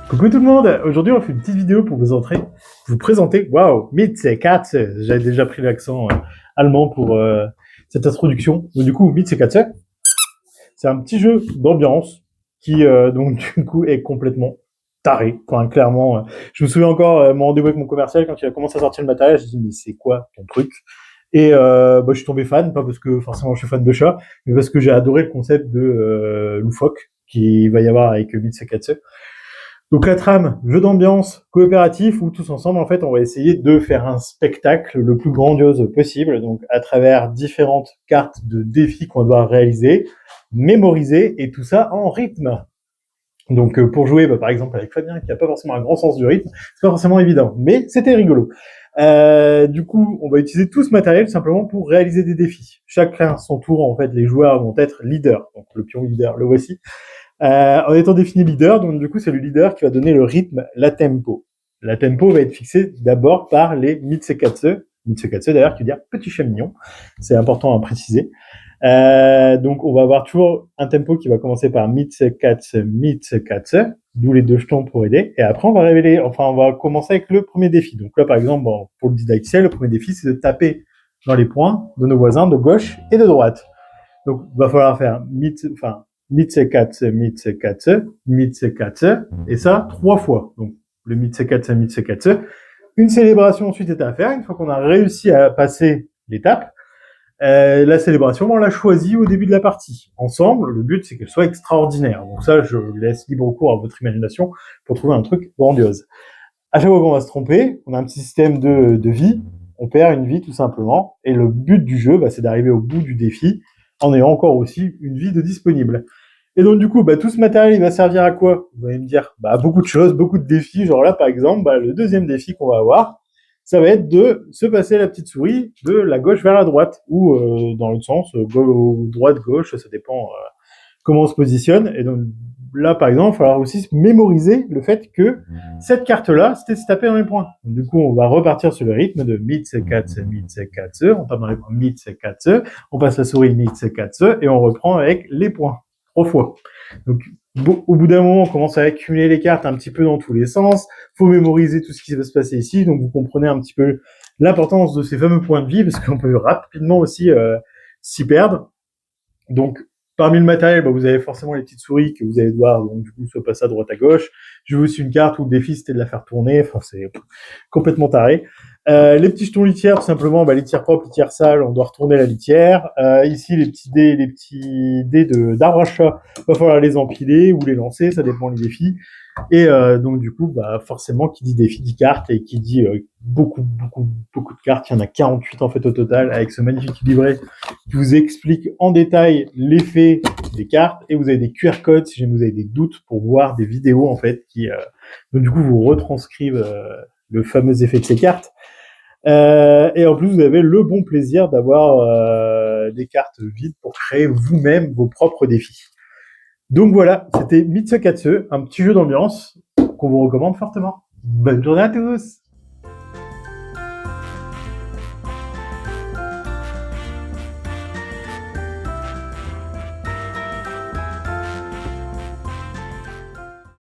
Coucou tout le monde. Aujourd'hui, on fait une petite vidéo pour vous présenter, waouh, Mitsekatze. J'avais déjà pris l'accent allemand pour cette introduction. Donc, du coup, Mitsekatze, c'est un petit jeu d'ambiance qui, donc, du coup, est complètement taré. Enfin, clairement, je me souviens encore, mon rendez-vous avec mon commercial, quand il a commencé à sortir le matériel, je me dit, mais c'est quoi ton truc? Et je suis tombé fan, pas parce que forcément je suis fan de chat, mais parce que j'ai adoré le concept de loufoque qu'il va y avoir avec Mitsekatze. Donc la trame, jeu d'ambiance coopératif où tous ensemble, en fait, on va essayer de faire un spectacle le plus grandiose possible, donc à travers différentes cartes de défis qu'on doit réaliser, mémoriser, et tout ça en rythme. Donc pour jouer, par exemple, avec Fabien, qui n'a pas forcément un grand sens du rythme, c'est pas forcément évident, mais c'était rigolo. Du coup, on va utiliser tout ce matériel simplement pour réaliser des défis. Chacun son tour, en fait, les joueurs vont être leaders. Donc le pion leader, le voici. En étant défini leader, donc du coup c'est le leader qui va donner le rythme, la tempo. La tempo va être fixée d'abord par les Mitsekatze. Mitsekatze d'ailleurs qui veut dire petit chat mignon, c'est important à préciser. Donc on va avoir toujours un tempo qui va commencer par Mitsekatze, Mitsekatze, d'où les deux jetons pour aider. Et après on va commencer avec le premier défi. Donc là par exemple, pour le didacticiel, le premier défi c'est de taper dans les points de nos voisins de gauche et de droite. Donc, il va falloir faire Mitsekatze, Mitsekatze, Mitsekatze, et ça 3 fois. Donc, le Mitsekatze, Mitsekatze. Une célébration ensuite est à faire. Une fois qu'on a réussi à passer l'étape, la célébration, on l'a choisie au début de la partie. Ensemble, le but, c'est qu'elle soit extraordinaire. Donc ça, je laisse libre cours à votre imagination pour trouver un truc grandiose. À chaque fois qu'on va se tromper, on a un petit système de vie. On perd une vie tout simplement. Et le but du jeu, c'est d'arriver au bout du défi en ayant encore aussi une vie de disponible. Et donc du coup, tout ce matériel, il va servir à quoi? Vous allez me dire, beaucoup de choses, beaucoup de défis. Genre là, par exemple, le deuxième défi qu'on va avoir, ça va être de se passer la petite souris de la gauche vers la droite, ou dans l'autre sens, droite, gauche, ça dépend comment on se positionne. Et donc là, par exemple, il va falloir aussi mémoriser le fait que cette carte-là, c'était se taper dans les points. Donc, du coup, on va repartir sur le rythme de Mitsekatze, Mitsekatze, on tape dans les points Mitsekatze, on passe la souris Mitsekatze, et on reprend avec les points, 3 fois. Donc, au bout d'un moment, on commence à accumuler les cartes un petit peu dans tous les sens, faut mémoriser tout ce qui va se passer ici, donc vous comprenez un petit peu l'importance de ces fameux points de vie, parce qu'on peut rapidement aussi s'y perdre. Donc, parmi le matériel, vous avez forcément les petites souris que vous allez devoir, donc du coup, soit passer à droite à gauche. J'ai aussi une carte où le défi, c'était de la faire tourner. Enfin, c'est complètement taré. Les petits jetons litières, tout simplement, litière propre, litière sale, on doit retourner la litière. Ici, les petits dés d'arbre à chat, va falloir les empiler ou les lancer, ça dépend des défis. Et donc du coup, forcément, qui dit défi dit carte, et qui dit beaucoup de cartes. Il y en a 48 en fait au total, avec ce magnifique livret qui vous explique en détail l'effet des cartes, et vous avez des QR codes si jamais vous avez des doutes pour voir des vidéos en fait qui donc du coup vous retranscrivent le fameux effet de ces cartes. Et en plus, vous avez le bon plaisir d'avoir des cartes vides pour créer vous-même vos propres défis. Donc voilà, c'était Mitsekatze, un petit jeu d'ambiance qu'on vous recommande fortement. Bonne journée à tous!